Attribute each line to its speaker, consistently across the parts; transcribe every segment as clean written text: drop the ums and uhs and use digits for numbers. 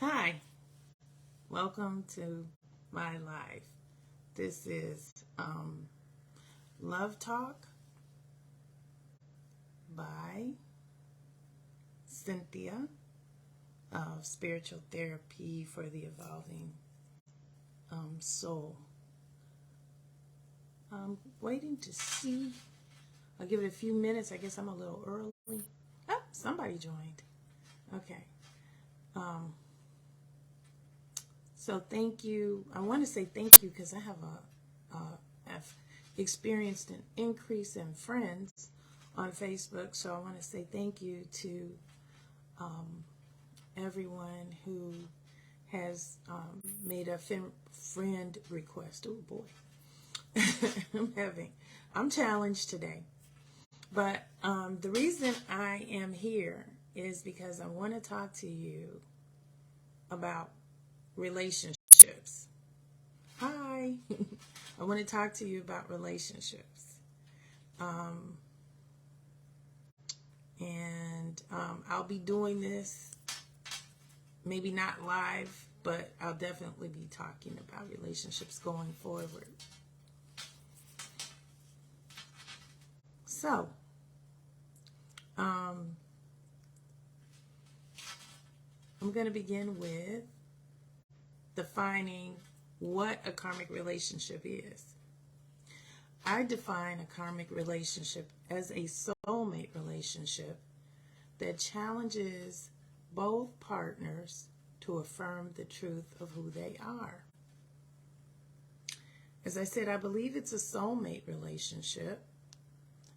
Speaker 1: Hi, welcome to my life. This is Love Talk by Cynthia of Spiritual Therapy for the Evolving Soul. I'm waiting to see. I'll give it a few minutes. I guess I'm a little early. Oh, somebody joined. Okay. So thank you. I want to say thank you because I have I've experienced an increase in friends on Facebook. So I want to say thank you to everyone who has made a friend request. Oh boy, I'm challenged today. But the reason I am here is because I want to talk to you about relationships. Hi. I want to talk to you about relationships. And I'll be doing this, maybe not live, but I'll definitely be talking about relationships going forward. So, I'm going to begin with defining what a karmic relationship is. I define a karmic relationship as a soulmate relationship that challenges both partners to affirm the truth of who they are. As I said, I believe it's a soulmate relationship,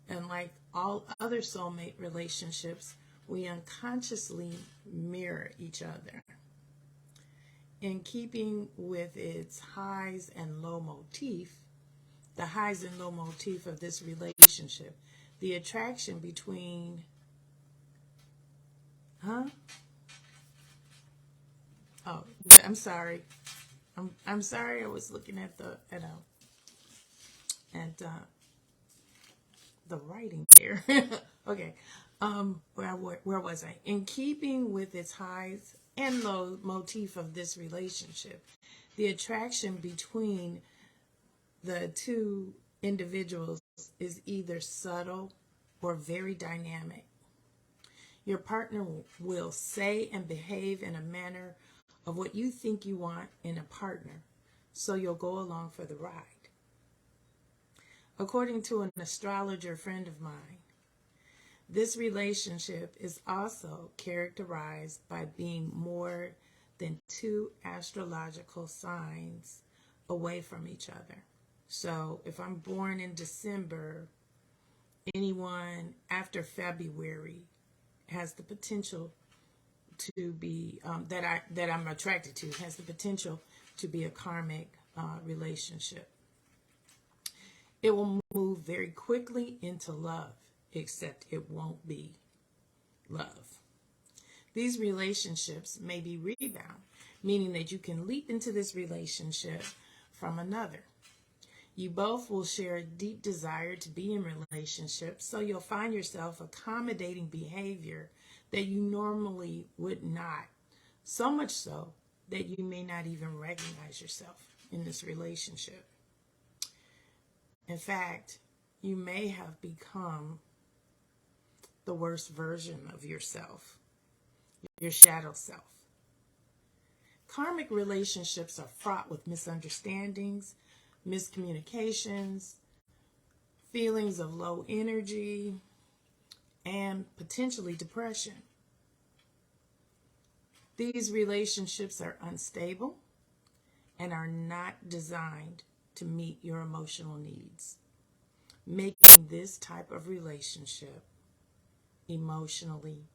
Speaker 1: and like all other soulmate relationships, we unconsciously mirror each other. In keeping with its highs and low motif, the highs and low motif of this relationship, the attraction between, Oh, I'm sorry. I'm sorry. I was looking at the writing there. Okay. Where was I? In keeping with its highs and low motif of this relationship, the attraction between the two individuals is either subtle or very dynamic. Your partner will say and behave in a manner of what you think you want in a partner, so you'll go along for the ride. According to an astrologer friend of mine, this relationship is also characterized by being more than two astrological signs away from each other. So if I'm born in December, anyone after February has the potential to be, that I'm attracted to, has the potential to be a karmic relationship. It will move very quickly into love, except it won't be love. These relationships may be rebound, meaning that you can leap into this relationship from another. You both will share a deep desire to be in relationships, so you'll find yourself accommodating behavior that you normally would not, so much so that you may not even recognize yourself in this relationship. In fact, you may have become the worst version of yourself, your shadow self. Karmic relationships are fraught with misunderstandings, miscommunications, feelings of low energy, and potentially depression. These relationships are unstable and are not designed to meet your emotional needs, making this type of relationship emotionally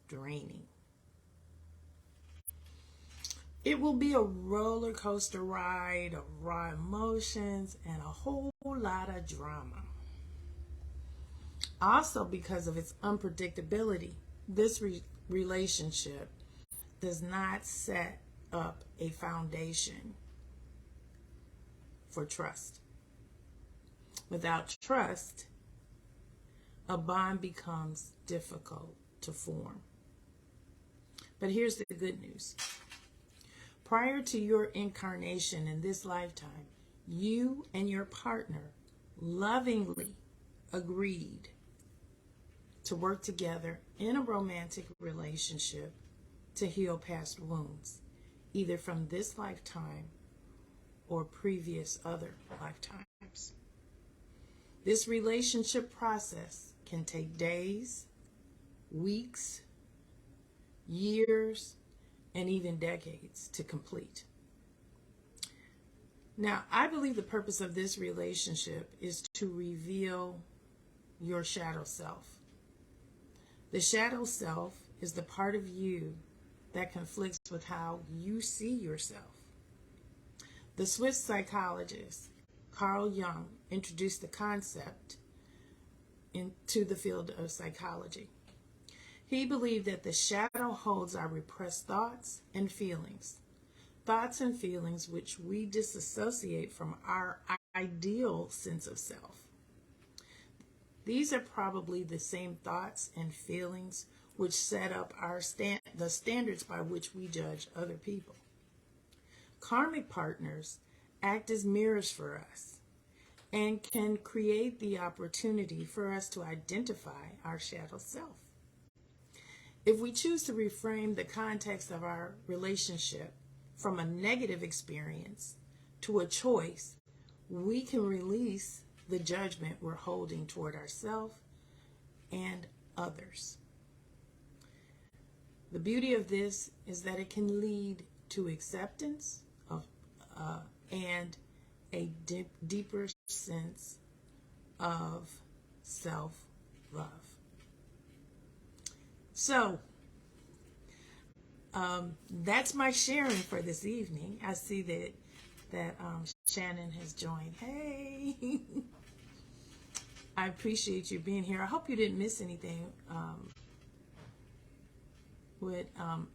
Speaker 1: draining. It will be a roller coaster ride of raw emotions and a whole lot of drama. Also, because of its unpredictability, this relationship does not set up a foundation for trust. Without trust, a bond becomes difficult to form. But here's the good news. Prior to your incarnation in this lifetime, you and your partner lovingly agreed to work together in a romantic relationship to heal past wounds, either from this lifetime or previous other lifetimes. This relationship process can take days, weeks, years, and even decades to complete. Now, I believe the purpose of this relationship is to reveal your shadow self. The shadow self is the part of you that conflicts with how you see yourself. The Swiss psychologist Carl Jung introduced the concept into the field of psychology. He believed that the shadow holds our repressed thoughts and feelings which we disassociate from our ideal sense of self. These are probably the same thoughts and feelings which set up the standards by which we judge other people. Karmic partners act as mirrors for us and can create the opportunity for us to identify our shadow self. If we choose to reframe the context of our relationship from a negative experience to a choice, we can release the judgment we're holding toward ourselves and others. The beauty of this is that it can lead to acceptance of and a deeper sense of self-love. So, that's my sharing for this evening. I see that Shannon has joined. Hey, I appreciate you being here. I hope you didn't miss anything.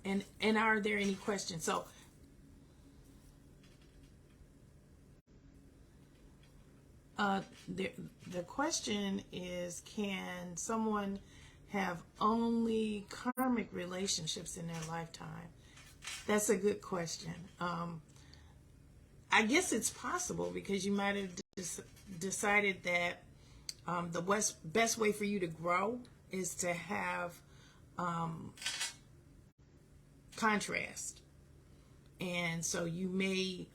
Speaker 1: And are there any questions? So, the question is, can someone have only karmic relationships in their lifetime? That's a good question. I guess it's possible, because you might have decided that the best way for you to grow is to have contrast. And so you may,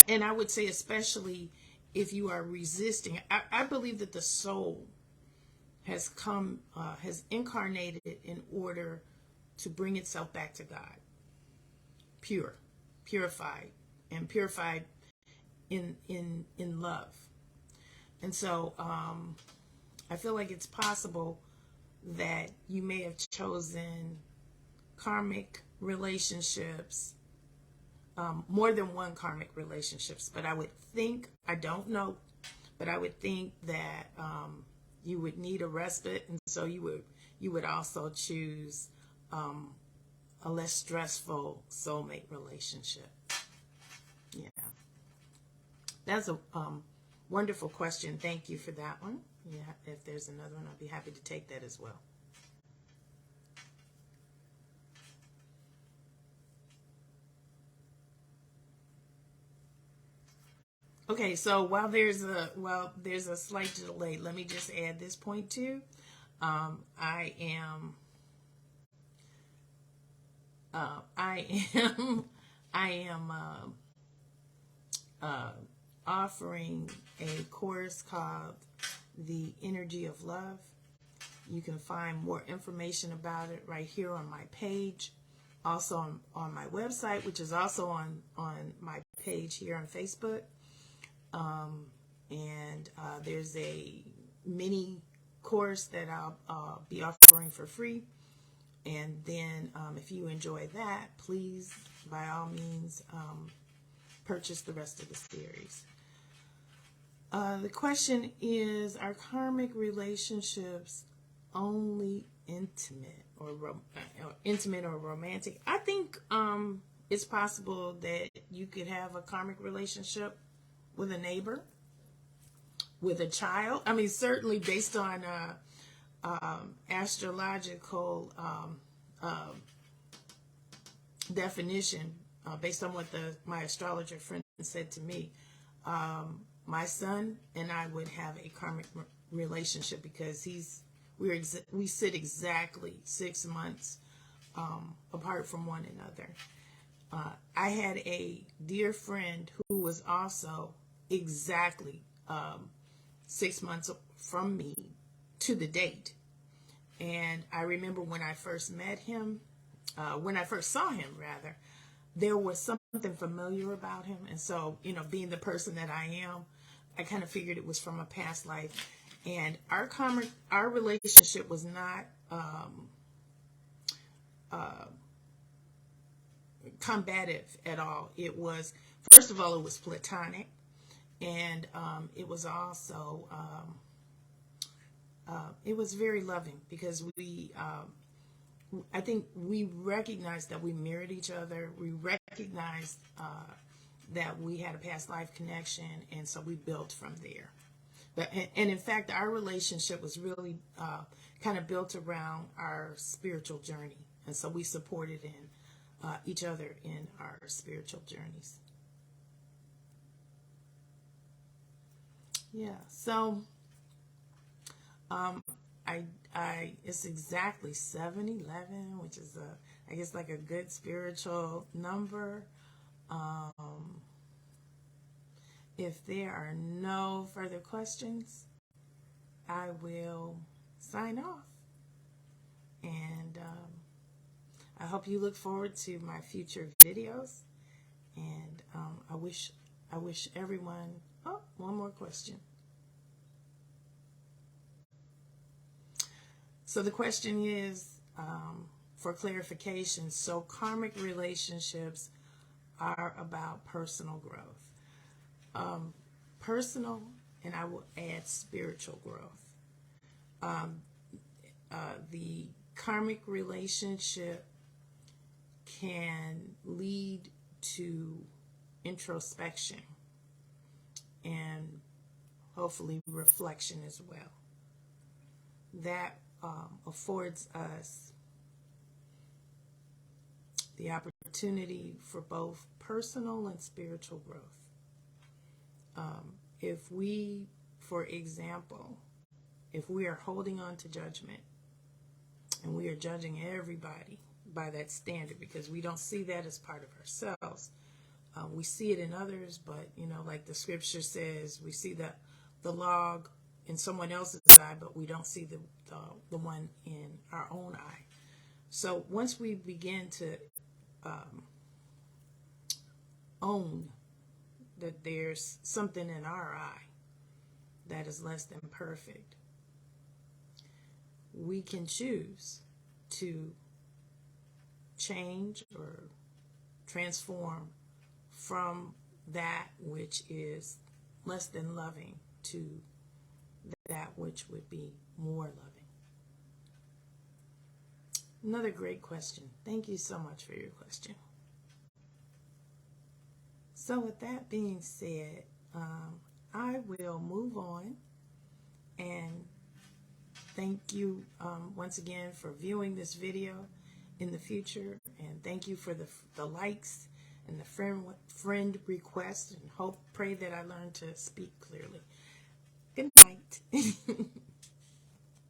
Speaker 1: and I would say especially if you are resisting, I believe that the soul has incarnated in order to bring itself back to God, purified in love. And so I feel like it's possible that you may have chosen karmic relationships, more than one karmic relationships, but I would think, I don't know, but I would think that you would need a respite, and so you would also choose a less stressful soulmate relationship. Yeah, that's a wonderful question. Thank you for that one. Yeah, if there's another one, I'll be happy to take that as well. Okay, so while there's a slight delay, let me just add this point too. I am offering a course called The Energy of Love. You can find more information about it right here on my page, also on my website, which is also on my page here on Facebook. And there's a mini course that I'll be offering for free. And then if you enjoy that, please, by all means, purchase the rest of the series. The question is, are karmic relationships only intimate or romantic? I think it's possible that you could have a karmic relationship with a neighbor, with a child. I mean, certainly based on astrological definition, based on what my astrologer friend said to me, my son and I would have a karmic relationship because we sit exactly 6 months apart from one another. I had a dear friend who was also exactly 6 months from me to the date. And I remember when I first met him, when I first saw him, rather, there was something familiar about him. And so, being the person that I am, I kind of figured it was from a past life. And our relationship was not combative at all. It was, first of all, it was platonic, and it was also it was very loving because I think we recognized that we mirrored each other. We recognized that we had a past life connection, and so we built from there. And in fact, our relationship was really kind of built around our spiritual journey, and so we supported each other in our spiritual journeys. Yeah, so it's exactly 7-11, which is I guess like a good spiritual number. If there are no further questions, I will sign off. And I hope you look forward to my future videos. And I wish everyone, one more question. So the question is, for clarification, so karmic relationships are about personal growth. Personal, and I will add spiritual growth. The karmic relationship can lead to introspection and hopefully reflection as well. That affords us the opportunity for both personal and spiritual growth. If we, for example, if we are holding on to judgment and we are judging everybody by that standard because we don't see that as part of ourselves, we see it in others, but like the scripture says, we see the log in someone else's eye, but we don't see the one in our own eye. So once we begin to own that there's something in our eye that is less than perfect, we can choose to change or transform from that which is less than loving to that which would be more loving. Another great question. Thank you so much for your question. So with that being said, I will move on and thank you once again for viewing this video in the future, and thank you for the likes and the friend requests, and pray that I learn to speak clearly. Good night.